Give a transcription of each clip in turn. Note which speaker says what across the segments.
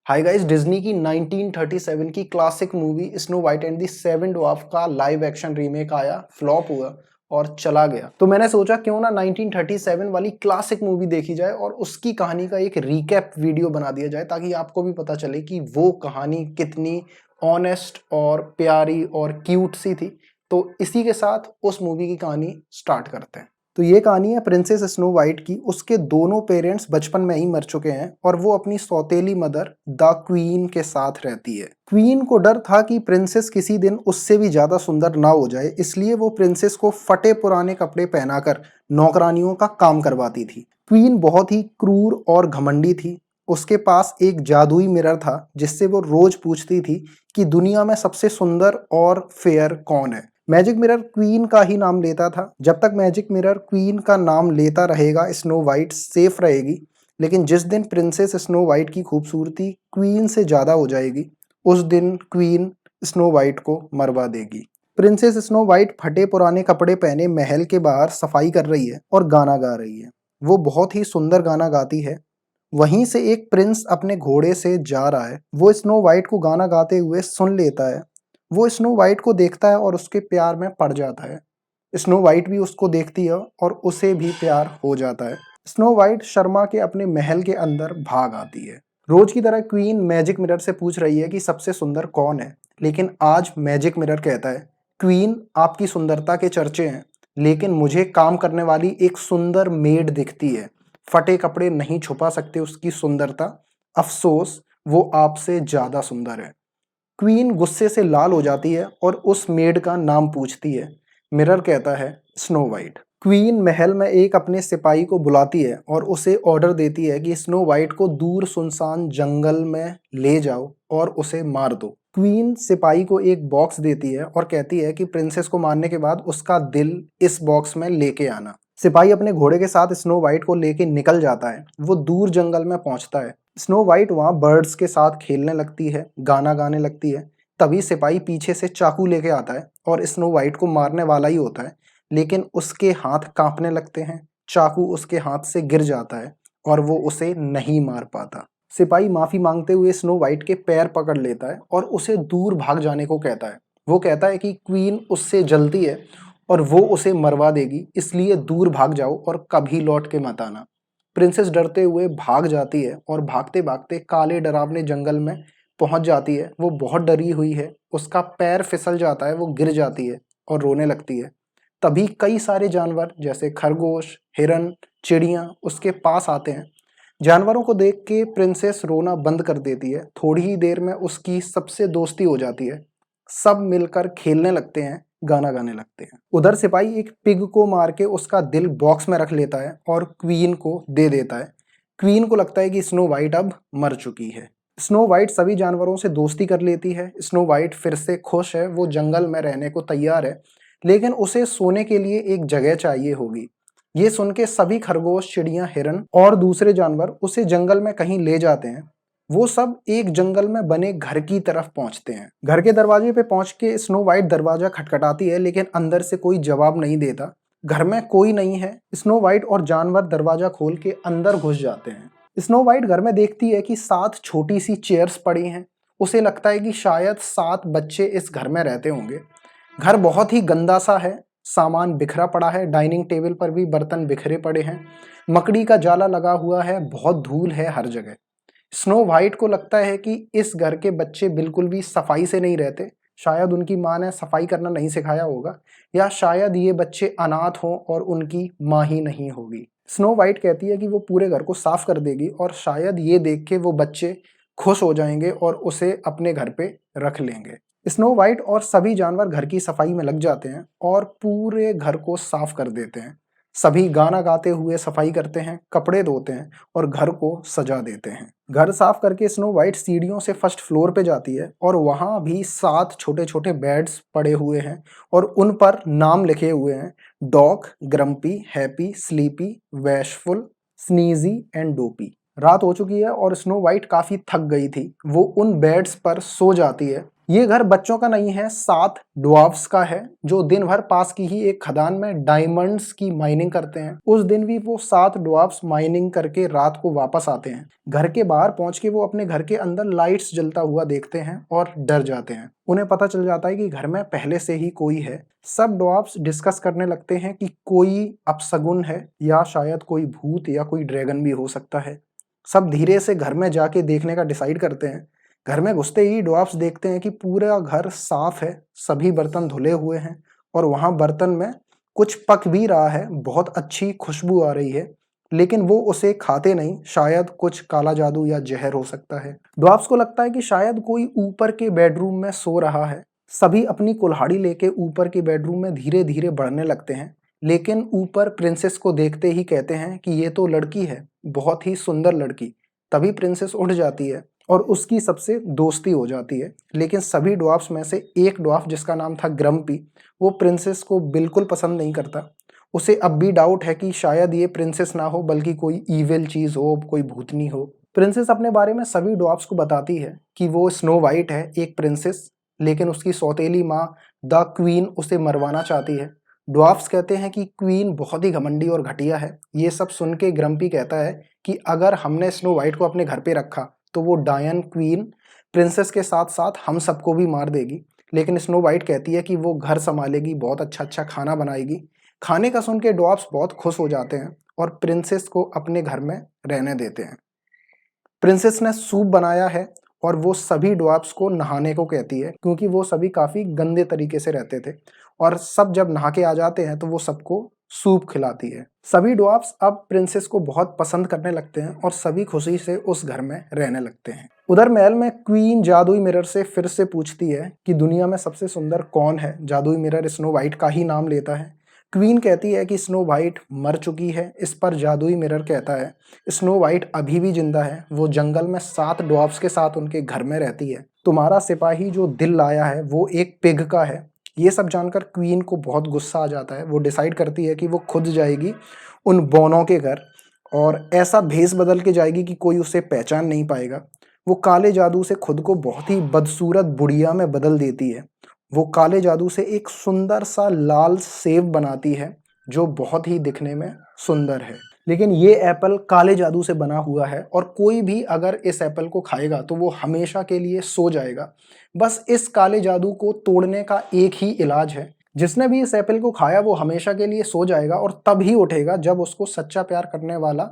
Speaker 1: Hi guys, Disney की 1937 की classic movie snow white and the seven dwarf का live action remake आया, flop हुआ और चला गया। तो मैंने सोचा क्यों ना 1937 वाली क्लासिक मूवी देखी जाए और उसकी कहानी का एक रिकैप वीडियो बना दिया जाए, ताकि आपको भी पता चले कि वो कहानी कितनी ऑनेस्ट और प्यारी और क्यूट सी थी। तो इसी के साथ उस मूवी की कहानी स्टार्ट करते हैं। तो ये कहानी है प्रिंसेस स्नो वाइट की। उसके दोनों पेरेंट्स बचपन में ही मर चुके हैं और वो अपनी सौतेली मदर द क्वीन के साथ रहती है। क्वीन को डर था कि प्रिंसेस किसी दिन उससे भी ज्यादा सुंदर ना हो जाए, इसलिए वो प्रिंसेस को फटे पुराने कपड़े पहनाकर नौकरानियों का काम करवाती थी। क्वीन बहुत ही क्रूर और घमंडी थी। उसके पास एक जादुई मिरर था जिससे वो रोज पूछती थी कि दुनिया में सबसे सुंदर और फेयर कौन है। मैजिक मिरर क्वीन का ही नाम लेता था। जब तक मैजिक मिरर क्वीन का नाम लेता रहेगा, स्नो वाइट सेफ रहेगी। लेकिन जिस दिन प्रिंसेस स्नो वाइट की खूबसूरती क्वीन से ज्यादा हो जाएगी, उस दिन क्वीन स्नो वाइट को मरवा देगी। प्रिंसेस स्नो वाइट फटे पुराने कपड़े पहने महल के बाहर सफाई कर रही है और गाना गा रही है। वो बहुत ही सुंदर गाना गाती है। वहीं से एक प्रिंस अपने घोड़े से जा रहा है। वो स्नो वाइट को गाना गाते हुए सुन लेता है। वो स्नो वाइट को देखता है और उसके प्यार में पड़ जाता है। स्नो वाइट भी उसको देखती है और उसे भी प्यार हो जाता है। स्नो वाइट शर्मा के अपने महल के अंदर भाग आती है। रोज की तरह क्वीन मैजिक मिरर से पूछ रही है कि सबसे सुंदर कौन है, लेकिन आज मैजिक मिरर कहता है, क्वीन, आपकी सुंदरता के चर्चे हैं, लेकिन मुझे काम करने वाली एक सुंदर मेड दिखती है। फटे कपड़े नहीं छुपा सकते उसकी सुंदरता। अफसोस, वो आपसे ज्यादा सुंदर है। क्वीन गुस्से से लाल हो जाती है और उस मेड का नाम पूछती है। मिरर कहता है, स्नो वाइट। क्वीन महल में एक अपने सिपाही को बुलाती है और उसे ऑर्डर देती है कि स्नो वाइट को दूर सुनसान जंगल में ले जाओ और उसे मार दो। क्वीन सिपाही को एक बॉक्स देती है और कहती है कि प्रिंसेस को मारने के बाद उसका दिल इस बॉक्स में लेके आना। सिपाही अपने घोड़े के साथ स्नो वाइट को लेके निकल जाता है। वो दूर जंगल में पहुंचता है। स्नो वाइट वहां बर्ड्स के साथ खेलने लगती है, गाना गाने लगती है। तभी सिपाही पीछे से चाकू लेके आता है और स्नो वाइट को मारने वाला ही होता है, लेकिन उसके हाथ कांपने लगते हैं। चाकू उसके हाथ से गिर जाता है और वो उसे नहीं मार पाता। सिपाही माफी मांगते हुए स्नो वाइट के पैर पकड़ लेता है और उसे दूर भाग जाने को कहता है। वो कहता है कि क्वीन उससे जलती है और वो उसे मरवा देगी, इसलिए दूर भाग जाओ और कभी लौट के मत आना। प्रिंसेस डरते हुए भाग जाती है और भागते भागते काले डरावने जंगल में पहुंच जाती है। वो बहुत डरी हुई है। उसका पैर फिसल जाता है, वो गिर जाती है और रोने लगती है। तभी कई सारे जानवर जैसे खरगोश, हिरन, चिड़िया उसके पास आते हैं। जानवरों को देख के प्रिंसेस रोना बंद कर देती है। थोड़ी ही देर में उसकी सबसे दोस्ती हो जाती है। सब मिलकर खेलने लगते हैं, गाना गाने लगते हैं। उधर सिपाही एक पिग को मार के उसका दिल बॉक्स में रख लेता है और क्वीन को दे देता है। क्वीन को लगता है कि स्नो वाइट अब मर चुकी है। स्नो वाइट सभी जानवरों से दोस्ती कर लेती है। स्नो वाइट फिर से खुश है। वो जंगल में रहने को तैयार है, लेकिन उसे सोने के लिए एक जगह चाहिए होगी। ये सुन के सभी खरगोश, चिड़िया, हिरन और दूसरे जानवर उसे जंगल में कहीं ले जाते हैं। वो सब एक जंगल में बने घर की तरफ पहुंचते हैं। घर के दरवाजे पे पहुंच के स्नो वाइट दरवाजा खटखटाती है, लेकिन अंदर से कोई जवाब नहीं देता। घर में कोई नहीं है। स्नो वाइट और जानवर दरवाजा खोल के अंदर घुस जाते हैं। स्नो वाइट घर में देखती है कि 7 छोटी सी चेयर्स पड़ी हैं। उसे लगता है कि शायद 7 बच्चे इस घर में रहते होंगे। घर बहुत ही गंदा सा है। सामान बिखरा पड़ा है। डाइनिंग टेबल पर भी बर्तन बिखरे पड़े हैं। मकड़ी का जाला लगा हुआ है। बहुत धूल है हर जगह। स्नो वाइट को लगता है कि इस घर के बच्चे बिल्कुल भी सफाई से नहीं रहते। शायद उनकी माँ ने सफाई करना नहीं सिखाया होगा, या शायद ये बच्चे अनाथ हों और उनकी माँ ही नहीं होगी। स्नो वाइट कहती है कि वो पूरे घर को साफ कर देगी और शायद ये देख के वो बच्चे खुश हो जाएंगे और उसे अपने घर पे रख लेंगे। स्नो वाइट और सभी जानवर घर की सफाई में लग जाते हैं और पूरे घर को साफ कर देते हैं। सभी गाना गाते हुए सफाई करते हैं, कपड़े धोते हैं और घर को सजा देते हैं। घर साफ करके स्नो वाइट सीढ़ियों से फर्स्ट फ्लोर पे जाती है और वहां भी 7 छोटे छोटे बेड्स पड़े हुए हैं और उन पर नाम लिखे हुए हैं, Doc, Grumpy, Happy, Sleepy, Bashful, Sneezy and Dopey. रात हो चुकी है और स्नो वाइट काफी थक गई थी। वो उन बेड्स पर सो जाती है, ये घर बच्चों का नहीं है, 7 ड्वार्फ्स का है जो दिन भर पास की ही एक खदान में डायमंड्स की माइनिंग करते हैं। उस दिन भी वो 7 ड्वार्फ्स माइनिंग करके रात को वापस आते हैं। घर के बाहर पहुंच के वो अपने घर के अंदर लाइट्स जलता हुआ देखते हैं और डर जाते हैं। उन्हें पता चल जाता है कि घर में पहले से ही कोई है। सब ड्वार्फ्स डिस्कस करने लगते हैं कि कोई अपशगुन है या शायद कोई भूत या कोई ड्रैगन भी हो सकता है। सब धीरे से घर में जाके देखने का डिसाइड करते हैं। घर में घुसते ही ड्वार्फ्स देखते हैं कि पूरा घर साफ है, सभी बर्तन धुले हुए हैं और वहां बर्तन में कुछ पक भी रहा है, बहुत अच्छी खुशबू आ रही है, लेकिन वो उसे खाते नहीं, शायद कुछ काला जादू या जहर हो सकता है। ड्वार्फ्स को लगता है कि शायद कोई ऊपर के बेडरूम में सो रहा है। सभी अपनी कुल्हाड़ी लेके ऊपर के बेडरूम में धीरे धीरे बढ़ने लगते हैं, लेकिन ऊपर प्रिंसेस को देखते ही कहते हैं कि ये तो लड़की है, बहुत ही सुंदर लड़की। तभी प्रिंसेस उठ जाती है और उसकी सबसे दोस्ती हो जाती है। लेकिन सभी ड्वार्फ्स में से एक ड्वार्फ जिसका नाम था ग्रम्पी, वो प्रिंसेस को बिल्कुल पसंद नहीं करता। उसे अब भी डाउट है कि शायद ये प्रिंसेस ना हो बल्कि कोई ईविल चीज हो, कोई भूतनी हो। प्रिंसेस अपने बारे में सभी ड्वार्फ्स को बताती है कि वो स्नो वाइट है, एक प्रिंसेस, लेकिन उसकी सौतेली माँ द क्वीन उसे मरवाना चाहती है। ड्वार्फ्स कहते हैं कि क्वीन बहुत ही घमंडी और घटिया है। ये सब सुन के ग्रम्पी कहता है कि अगर हमने स्नो वाइट को अपने घर पे रखा तो वो डायन क्वीन प्रिंसेस के साथ साथ हम सबको भी मार देगी। लेकिन स्नो वाइट कहती है कि वो घर संभालेगी, बहुत अच्छा अच्छा खाना बनाएगी। खाने का सुन के ड्वार्फ्स बहुत खुश हो जाते हैं और प्रिंसेस को अपने घर में रहने देते हैं। प्रिंसेस ने सूप बनाया है और वो सभी ड्वार्फ्स को नहाने को कहती है, क्योंकि वो सभी काफी गंदे तरीके से रहते थे और सब जब नहा के आ जाते हैं तो वो सबको सूप खिलाती है। सभी ड्वार्फ्स अब प्रिंसेस को बहुत पसंद करने लगते हैं और सभी खुशी से उस घर में रहने लगते हैं। उधर महल में क्वीन जादुई मिरर से फिर से पूछती है कि दुनिया में सबसे सुंदर कौन है। जादुई मिरर स्नो वाइट का ही नाम लेता है। क्वीन कहती है कि स्नो वाइट मर चुकी है। इस पर जादुई मिरर कहता है स्नो वाइट अभी भी जिंदा है, वो जंगल में 7 ड्वार्फ्स के साथ उनके घर में रहती है। तुम्हारा सिपाही जो दिल लाया है वो एक पिग का है। ये सब जानकर क्वीन को बहुत गुस्सा आ जाता है। वो डिसाइड करती है कि वो खुद जाएगी उन बोनों के घर और ऐसा भेस बदल के जाएगी कि कोई उसे पहचान नहीं पाएगा। वो काले जादू से खुद को बहुत ही बदसूरत बुढ़िया में बदल देती है। वो काले जादू से एक सुंदर सा लाल सेब बनाती है जो बहुत ही दिखने में सुंदर है। लेकिन ये एप्पल काले जादू से बना हुआ है और कोई भी अगर इस एप्पल को खाएगा तो वो हमेशा के लिए सो जाएगा। बस इस काले जादू को तोड़ने का एक ही इलाज है। जिसने भी इस एप्पल को खाया वो हमेशा के लिए सो जाएगा और तब ही उठेगा जब उसको सच्चा प्यार करने वाला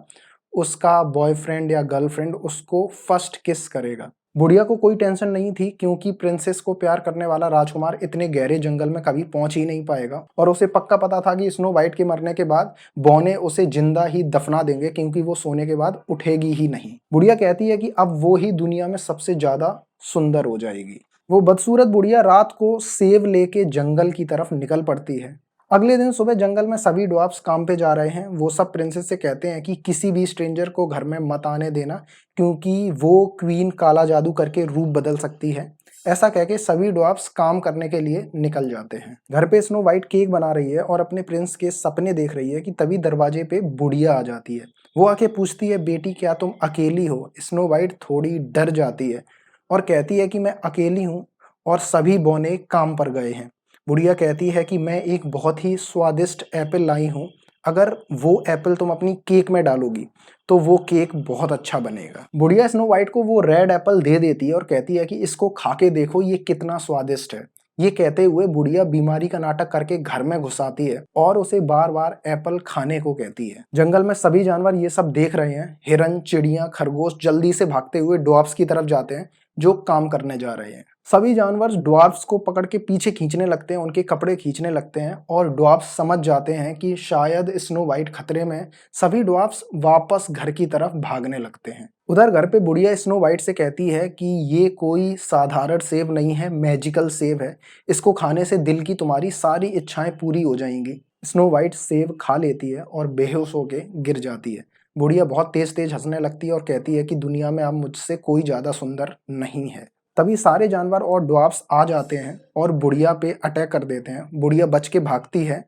Speaker 1: उसका बॉयफ्रेंड या गर्लफ्रेंड उसको फर्स्ट किस करेगा। बुढ़िया को कोई टेंशन नहीं थी, क्योंकि प्रिंसेस को प्यार करने वाला राजकुमार इतने गहरे जंगल में कभी पहुंच ही नहीं पाएगा और उसे पक्का पता था कि स्नो वाइट के मरने के बाद बौने उसे जिंदा ही दफना देंगे, क्योंकि वो सोने के बाद उठेगी ही नहीं। बुढ़िया कहती है कि अब वो ही दुनिया में सबसे ज्यादा सुंदर हो जाएगी। वो बदसूरत बुढ़िया रात को सेब लेके जंगल की तरफ निकल पड़ती है। अगले दिन सुबह जंगल में सभी ड्वार्फ्स काम पे जा रहे हैं। वो सब प्रिंसेस से कहते हैं कि किसी भी स्ट्रेंजर को घर में मत आने देना, क्योंकि वो क्वीन काला जादू करके रूप बदल सकती है। ऐसा कह के सभी ड्वार्फ्स काम करने के लिए निकल जाते हैं। घर पे स्नो वाइट केक बना रही है और अपने प्रिंस के सपने देख रही है कि तभी दरवाजे पे बुढ़िया आ जाती है। वो आके पूछती है, बेटी क्या तुम अकेली हो? स्नो वाइट थोड़ी डर जाती है और कहती है कि मैं अकेली हूँ और सभी बौने काम पर गए हैं। बुढ़िया कहती है कि मैं एक बहुत ही स्वादिष्ट एप्पल लाई हूँ, अगर वो एप्पल तुम अपनी केक में डालोगी तो वो केक बहुत अच्छा बनेगा। बुढ़िया स्नो वाइट को वो रेड एप्पल दे देती है और कहती है कि इसको खा के देखो, ये कितना स्वादिष्ट है। ये कहते हुए बुढ़िया बीमारी का नाटक करके घर में घुसाती है और उसे बार बार एप्पल खाने को कहती है। जंगल में सभी जानवर ये सब देख रहे हैं। हिरन, चिड़िया, खरगोश जल्दी से भागते हुए ड्वार्फ्स की तरफ जाते हैं जो काम करने जा रहे हैं। सभी जानवर ड्वार्फ्स को पकड़ के पीछे खींचने लगते हैं, उनके कपड़े खींचने लगते हैं और ड्वार्फ्स समझ जाते हैं कि शायद स्नो वाइट खतरे में। सभी ड्वार्फ्स वापस घर की तरफ भागने लगते हैं। उधर घर पे बुढ़िया स्नो वाइट से कहती है कि ये कोई साधारण सेब नहीं है, मैजिकल सेब है। इसको खाने से दिल की तुम्हारी सारी इच्छाएं पूरी हो जाएंगी। स्नो वाइट सेब खा लेती है और बेहोश होके गिर जाती है। बुढ़िया बहुत तेज तेज हंसने लगती है और कहती है कि दुनिया में अब मुझसे कोई ज्यादा सुंदर नहीं है। तभी सारे जानवर और ड्वार्फ्स आ जाते हैं और बुढ़िया पे अटैक कर देते हैं। बुढ़िया बच के भागती है,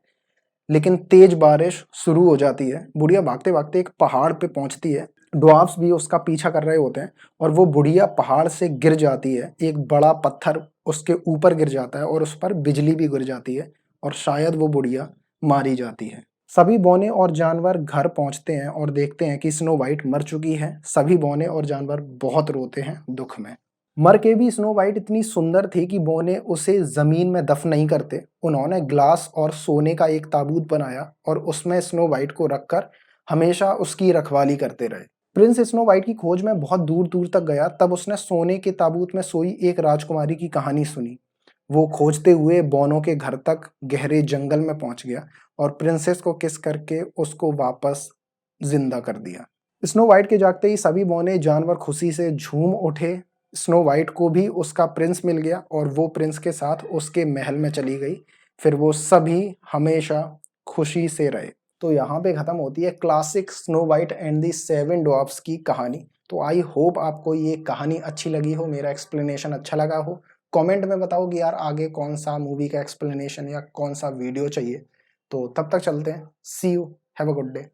Speaker 1: लेकिन तेज बारिश शुरू हो जाती है। बुढ़िया भागते भागते एक पहाड़ पे पहुंचती है ड्वार्फ्स भी उसका पीछा कर रहे होते हैं और वो बुढ़िया पहाड़ से गिर जाती है, एक बड़ा पत्थर उसके ऊपर गिर जाता है और उस पर बिजली भी गिर जाती है और शायद वो बुढ़िया मारी जाती है। सभी बौने और जानवर घर पहुंचते हैं और देखते हैं कि स्नो वाइट मर चुकी है। सभी बौने और जानवर बहुत रोते हैं दुख में। मर के भी स्नो वाइट इतनी सुंदर थी कि बौने उसे जमीन में दफन नहीं करते। उन्होंने ग्लास और सोने का एक ताबूत बनाया और उसमें स्नो वाइट को रखकर हमेशा उसकी रखवाली करते रहे। प्रिंस स्नो वाइट की खोज में बहुत दूर दूर तक गया, तब उसने सोने के ताबूत में सोई एक राजकुमारी की कहानी सुनी। वो खोजते हुए बौनों के घर तक गहरे जंगल में पहुंच गया और प्रिंसेस को किस करके उसको वापस जिंदा कर दिया। स्नो वाइट के जागते ही सभी बौने जानवर खुशी से झूम उठे। स्नो वाइट को भी उसका प्रिंस मिल गया और वो प्रिंस के साथ उसके महल में चली गई। फिर वो सभी हमेशा खुशी से रहे। तो यहाँ पे खत्म होती है classic snow white and the seven dwarfs की कहानी। तो आई होप आपको ये कहानी अच्छी लगी हो, मेरा एक्सप्लेनेशन अच्छा लगा हो। कमेंट में बताओ कि यार आगे कौन सा मूवी का एक्सप्लेनेशन या कौन सा वीडियो चाहिए। तो तब तक चलते हैं। See you, have a good day,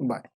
Speaker 1: bye.